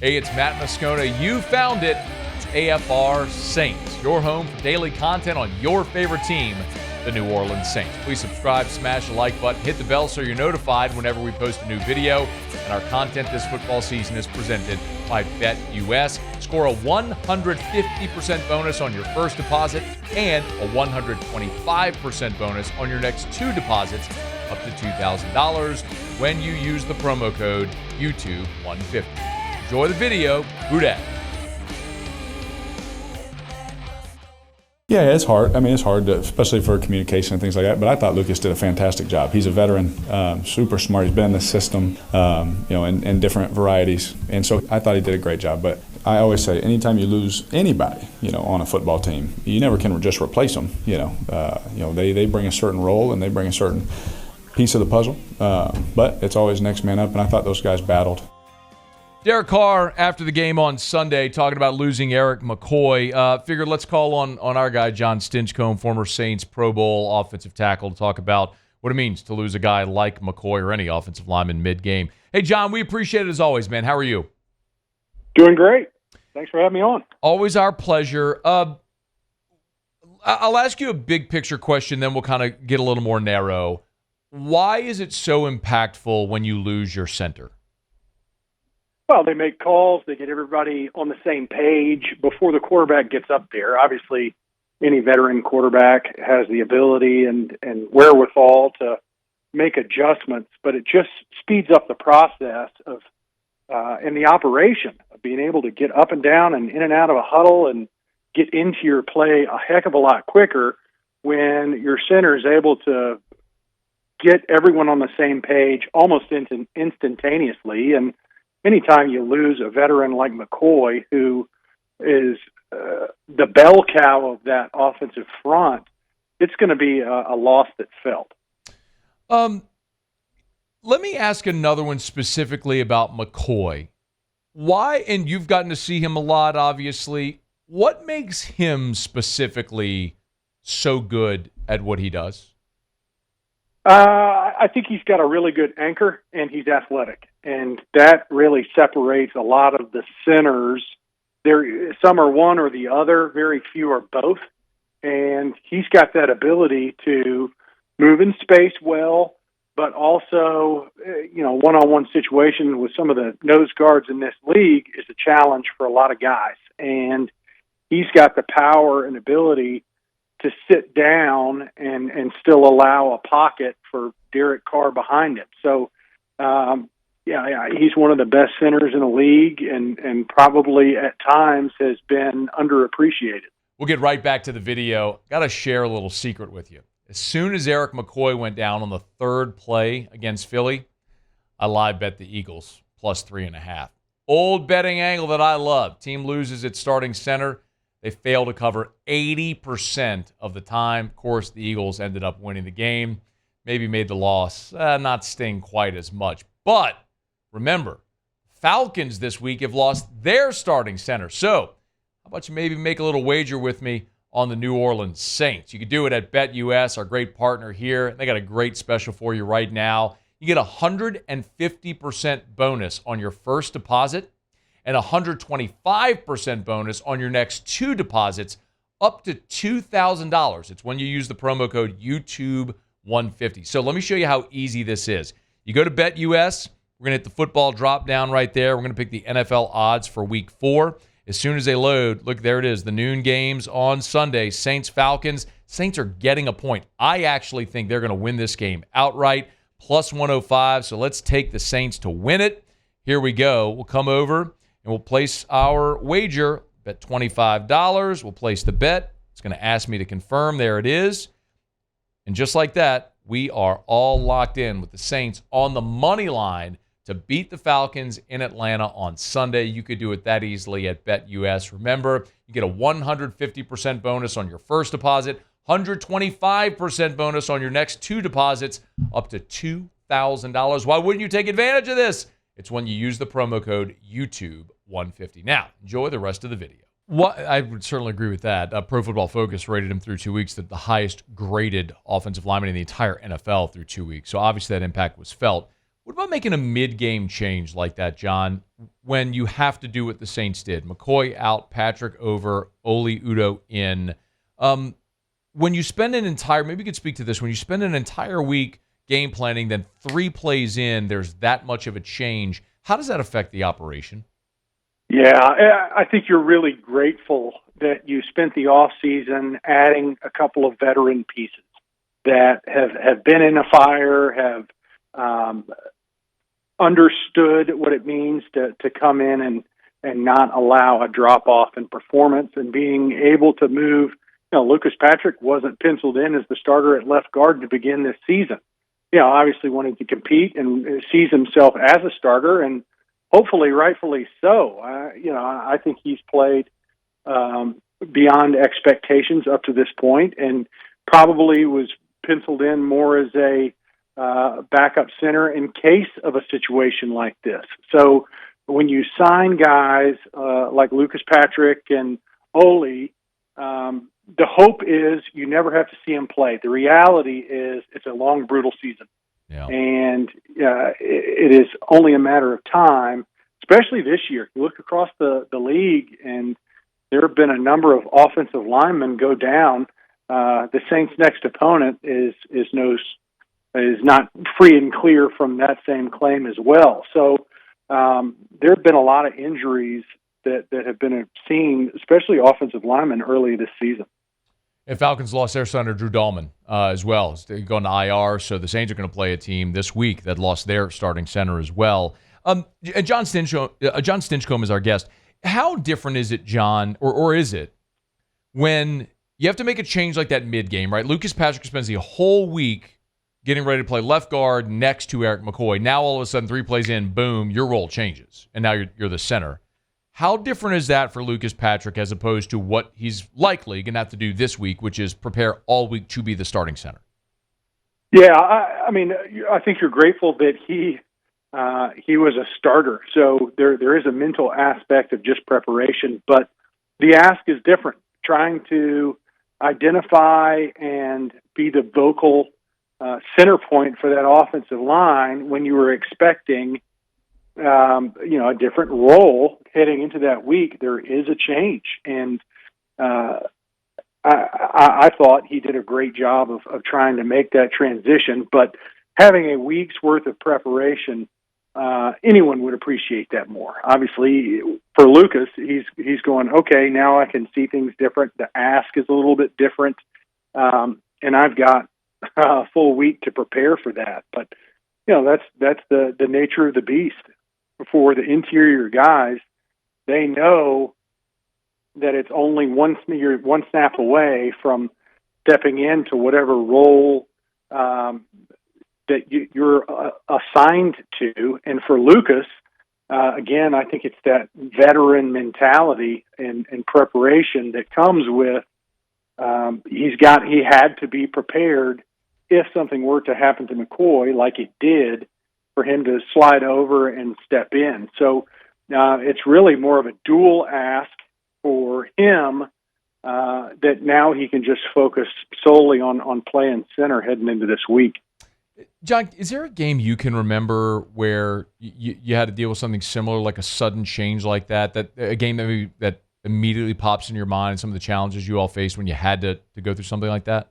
Hey, it's Matt Moscona. You found it. It's AFR Saints, your home for daily content on your favorite team, the New Orleans Saints. Please subscribe, smash the like button, hit the bell so you're notified whenever we post a new video. And our content this football season is presented by BetUS. Score a 150% bonus on your first deposit and a 125% bonus on your next two deposits up to $2,000 when you use the promo code YouTube150. Enjoy the video. Who dat? Yeah, it's hard. I mean, it's hard, especially for communication and things like that. But I thought Lucas did a fantastic job. He's a veteran, super smart. He's been in the system, in different varieties. And so I thought he did a great job. But I always say, anytime you lose anybody, on a football team, you never can just replace them. They bring a certain role and they bring a certain piece of the puzzle. But it's always next man up. And I thought those guys battled. Derek Carr, after the game on Sunday, talking about losing Erik McCoy. Figured let's call on our guy, Jon Stinchcomb, former Saints Pro Bowl offensive tackle, to talk about what it means to lose a guy like McCoy or any offensive lineman mid-game. Hey, John, we appreciate it as always, man. How are you? Doing great. Thanks for having me on. Always our pleasure. I'll ask you a big-picture question, then we'll kind of get a little more narrow. Why is it so impactful when you lose your center? Well, they make calls. They get everybody on the same page before the quarterback gets up there. Obviously, any veteran quarterback has the ability and wherewithal to make adjustments, but it just speeds up the process of and the operation of being able to get up and down and in and out of a huddle and get into your play a heck of a lot quicker when your center is able to get everyone on the same page almost instantaneously. And anytime you lose a veteran like McCoy, who is the bell cow of that offensive front, it's going to be a loss that's felt. Let me ask another one specifically about McCoy. Why, and you've gotten to see him a lot, obviously, what makes him specifically so good at what he does? I think he's got a really good anchor, and he's athletic, and that really separates a lot of the centers. Some are one or the other, very few are both, and he's got that ability to move in space well, but also, one-on-one situation with some of the nose guards in this league is a challenge for a lot of guys, and he's got the power and ability to sit down and still allow a pocket for Derek Carr behind him. So, he's one of the best centers in the league and probably at times has been underappreciated. We'll get right back to the video. Got to share a little secret with you. As soon as Erik McCoy went down on the third play against Philly, I live bet the Eagles plus 3.5. Old betting angle that I love. Team loses its starting center. They fail to cover 80% of the time. Of course, the Eagles ended up winning the game. Maybe made the loss not sting quite as much. But remember, Falcons this week have lost their starting center. So how about you maybe make a little wager with me on the New Orleans Saints? You can do it at BetUS, our great partner here. They got a great special for you right now. You get a 150% bonus on your first deposit and a 125% bonus on your next two deposits up to $2,000. It's when you use the promo code YouTube150. So let me show you how easy this is. You go to BetUS. We're going to hit the football drop down right there. We're going to pick the NFL odds for week 4. As soon as they load, look, there it is. The noon games on Sunday, Saints-Falcons. Saints are getting a point. I actually think they're going to win this game outright, plus 105. So let's take the Saints to win it. Here we go. We'll come over and we'll place our wager, bet $25. We'll place the bet. It's going to ask me to confirm. There it is. And just like that, we are all locked in with the Saints on the money line to beat the Falcons in Atlanta on Sunday. You could do it that easily at BetUS. Remember, you get a 150% bonus on your first deposit, 125% bonus on your next two deposits, up to $2,000. Why wouldn't you take advantage of this? It's when you use the promo code YouTube150. Now, enjoy the rest of the video. I would certainly agree with that. Pro Football Focus rated him through 2 weeks the highest graded offensive lineman in the entire NFL through 2 weeks. So obviously that impact was felt. What about making a mid-game change like that, John? when you have to do what the Saints did. McCoy out, Patrick over, Oli Udo in. When you spend an entire, maybe you could speak to this, when you spend an entire week game planning, then 3 plays in, there's that much of a change. How does that affect the operation? Yeah, I think you're really grateful that you spent the off season adding a couple of veteran pieces that have been in a fire, have understood what it means to come in and not allow a drop off in performance, and being able to move. Lucas Patrick wasn't penciled in as the starter at left guard to begin this season. Obviously wanting to compete and sees himself as a starter, and hopefully rightfully so. I think he's played beyond expectations up to this point, and probably was penciled in more as a backup center in case of a situation like this. So when you sign guys like Lucas Patrick and Oli, the hope is you never have to see him play. The reality is it's a long, brutal season. Yeah. And it is only a matter of time, especially this year. You look across the league, and there have been a number of offensive linemen go down. The Saints' next opponent is not free and clear from that same claim as well. So there have been a lot of injuries that have been seen, especially offensive linemen, early this season. And Falcons lost their center, Drew Dahlman, as well. They're going to IR, so the Saints are going to play a team this week that lost their starting center as well. And Jon Stinchcomb is our guest. How different is it, John, or is it, when you have to make a change like that mid-game, right? Lucas Patrick spends the whole week getting ready to play left guard next to Erik McCoy. Now, all of a sudden, 3 plays in, boom, your role changes, and now you're the center. How different is that for Lucas Patrick as opposed to what he's likely going to have to do this week, which is prepare all week to be the starting center? Yeah, I mean, I think you're grateful that he was a starter. So there is a mental aspect of just preparation, but the ask is different. Trying to identify and be the vocal center point for that offensive line when you were expecting a different role heading into that week. There is a change, and I thought he did a great job of trying to make that transition. But having a week's worth of preparation, anyone would appreciate that more. Obviously, for Lucas, he's going, okay, now I can see things different. The ask is a little bit different, and I've got a full week to prepare for that. But that's the nature of the beast. For the interior guys, they know that it's only one snap away from stepping into whatever role that you're assigned to. And for Lucas, again, I think it's that veteran mentality and preparation that comes with he had to be prepared if something were to happen to McCoy like it did, for him to slide over and step in. So it's really more of a dual ask for him that now he can just focus solely on playing center heading into this week. John, is there a game you can remember where you had to deal with something similar, like a sudden change like that a game that immediately pops in your mind, some of the challenges you all faced when you had to go through something like that?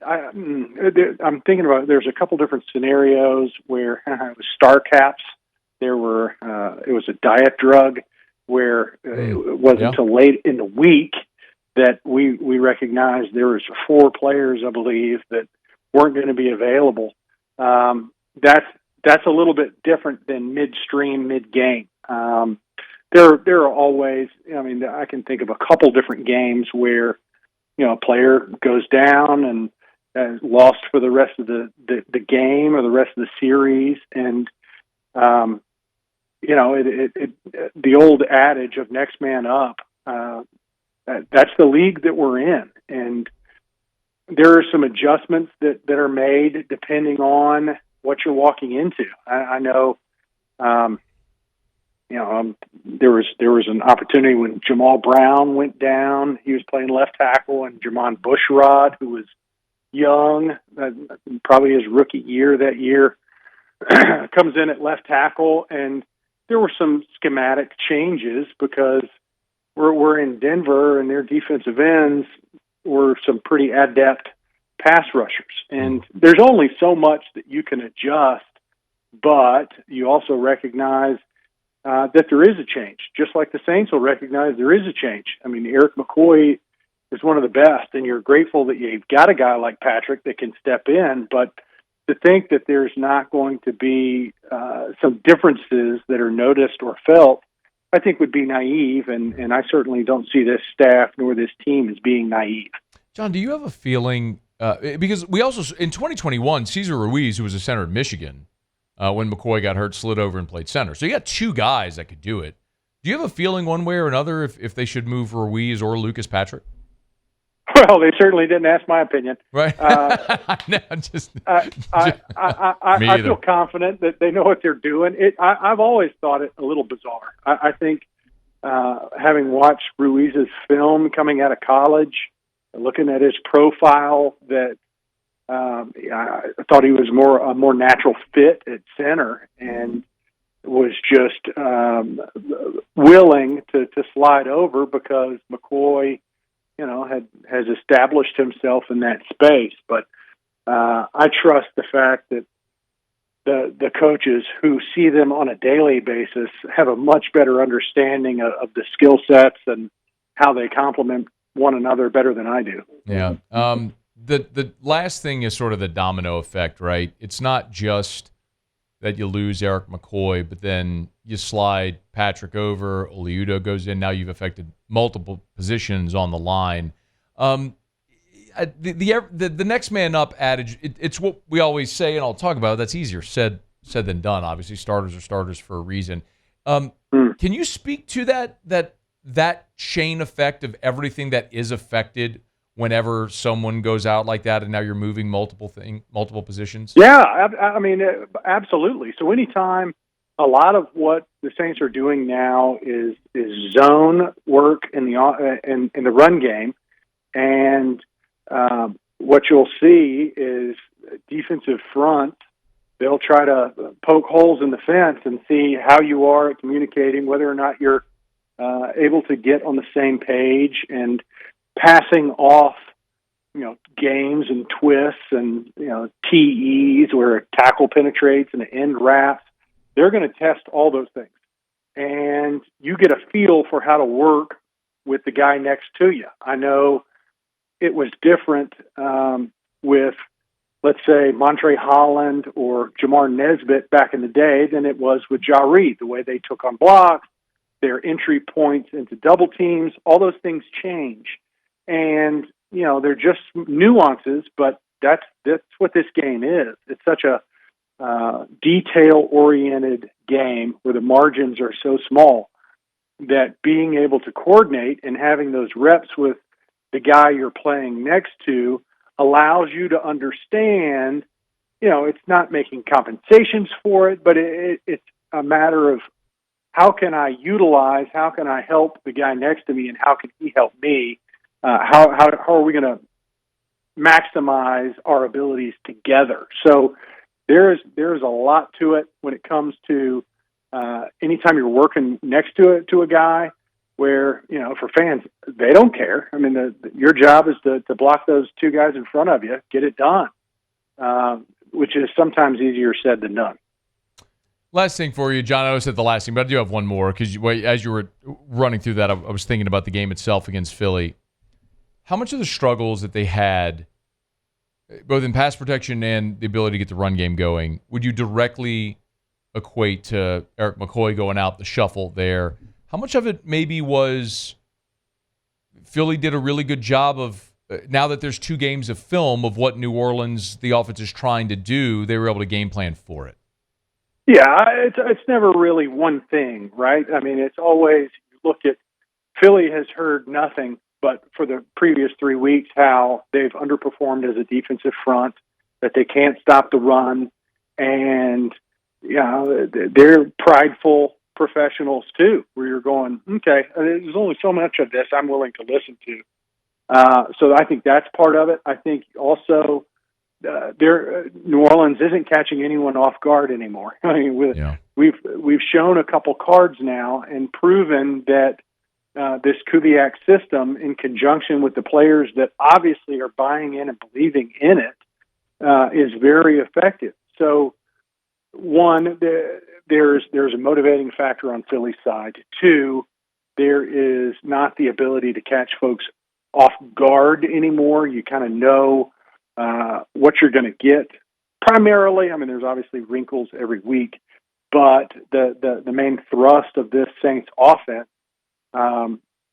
I'm thinking about, there's a couple different scenarios where it was star caps. It was a diet drug where it wasn't until late in the week that we recognized there was 4 players, I believe, that weren't going to be available. That's a little bit different than midstream, mid-game. There are always, I can think of a couple different games where, a player goes down and lost for the rest of the game or the rest of the series. And, the old adage of next man up, that's the league that we're in. And there are some adjustments that are made depending on what you're walking into. I know, there was an opportunity when Jamal Brown went down. He was playing left tackle, and Jermon Bushrod, who was young, probably his rookie year that year, comes in at left tackle, and there were some schematic changes because we're in Denver, and their defensive ends were some pretty adept pass rushers. And there's only so much that you can adjust, but you also recognize that there is a change, just like the Saints will recognize there is a change. I mean, Erik McCoy is one of the best, and you're grateful that you've got a guy like Patrick that can step in, but to think that there's not going to be some differences that are noticed or felt, I think would be naive, and I certainly don't see this staff nor this team as being naive. John, do you have a feeling, because we also, in 2021, Cesar Ruiz, who was a center at Michigan, when McCoy got hurt, slid over and played center. So you got two guys that could do it. Do you have a feeling one way or another if they should move Ruiz or Lucas Patrick? Well, they certainly didn't ask my opinion. Right. I feel confident that they know what they're doing. I've always thought it a little bizarre. I think having watched Ruiz's film coming out of college, looking at his profile, that I thought he was a more natural fit at center, and was just willing to slide over because McCoy, has established himself in that space. But I trust the fact that the coaches who see them on a daily basis have a much better understanding of the skill sets and how they complement one another better than I do. Yeah. The last thing is sort of the domino effect, right? It's not just that you lose Erik McCoy, but then you slide Patrick over, Oliudo goes in. Now you've affected multiple positions on the line. The next man up adage, it's what we always say, and I'll talk about it. That's easier said than done. Obviously, starters are starters for a reason. Can you speak to that chain effect of everything that is affected whenever someone goes out like that, and now you're moving multiple positions? Yeah, I mean, absolutely. So anytime, a lot of what the Saints are doing now is zone work in the run game, and what you'll see is defensive front. They'll try to poke holes in the fence and see how you are at communicating, whether or not you're able to get on the same page, and passing off, games and twists and, TEs where a tackle penetrates and an end wraps. They're going to test all those things. And you get a feel for how to work with the guy next to you. I know it was different with, let's say, Montre Holland or Jamar Nesbitt back in the day than it was with Ja Reed, the way they took on blocks, their entry points into double teams, all those things change. And, they're just nuances, but that's what this game is. It's such a detail-oriented game where the margins are so small that being able to coordinate and having those reps with the guy you're playing next to allows you to understand, it's not making compensations for it, but it's a matter of how can I help the guy next to me, and how can he help me? How are we going to maximize our abilities together? So there's a lot to it when it comes to anytime you're working next to a guy where, for fans, they don't care. I mean, your job is to block those two guys in front of you, get it done, which is sometimes easier said than done. Last thing for you, John. I always said the last thing, but I do have one more because as you were running through that, I was thinking about the game itself against Philly. How much of the struggles that they had, both in pass protection and the ability to get the run game going, would you directly equate to Erik McCoy going out, the shuffle there? How much of it maybe was Philly did a really good job of, now that there's 2 games of film of what New Orleans, the offense is trying to do, they were able to game plan for it? Yeah, it's never really one thing, right? I mean, it's always, you look at, Philly has heard nothing but for the previous 3 weeks how they've underperformed as a defensive front, that they can't stop the run, and they're prideful professionals too, where you're going, okay, there's only so much of this I'm willing to listen to. So I think that's part of it. I think also New Orleans isn't catching anyone off guard anymore. I mean, we've shown a couple cards now and proven that this Kubiak system, in conjunction with the players that obviously are buying in and believing in it, is very effective. So, one, there's a motivating factor on Philly's side. Two, there is not the ability to catch folks off guard anymore. You kind of know what you're going to get. Primarily, I mean, there's obviously wrinkles every week, but the main thrust of this Saints offense,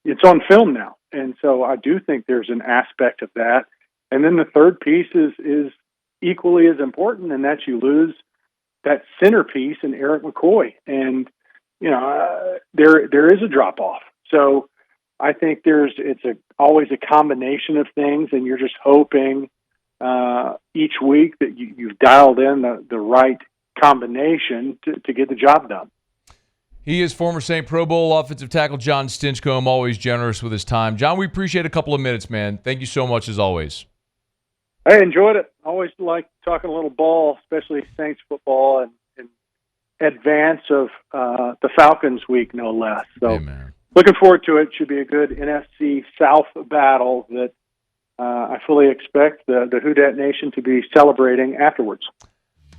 it's on film now. And so I do think there's an aspect of that. And then the third piece is equally as important, and that you lose that centerpiece in Erik McCoy. And, there is a drop-off. So I think it's always a combination of things, and you're just hoping each week that you've dialed in the right combination to get the job done. He is former Saint Pro Bowl offensive tackle Jon Stinchcomb, always generous with his time. Jon, we appreciate a couple of minutes, man. Thank you so much as always. I enjoyed it. Always like talking a little ball, especially Saints football, and in advance of the Falcons week, no less. So looking forward to it. Should be a good NFC South battle that I fully expect the Who Dat Nation to be celebrating afterwards.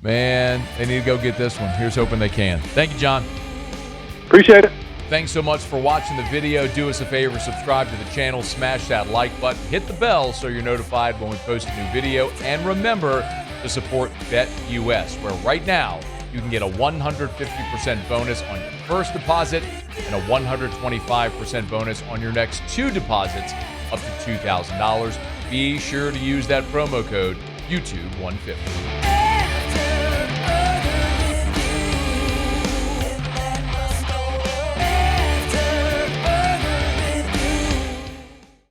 Man, they need to go get this one. Here's hoping they can. Thank you, Jon. Appreciate it. Thanks so much for watching the video. Do us a favor, subscribe to the channel, smash that like button, hit the bell so you're notified when we post a new video, and remember to support BetUS, where right now you can get a 150% bonus on your first deposit and a 125% bonus on your next 2 deposits up to $2,000. Be sure to use that promo code YouTube150.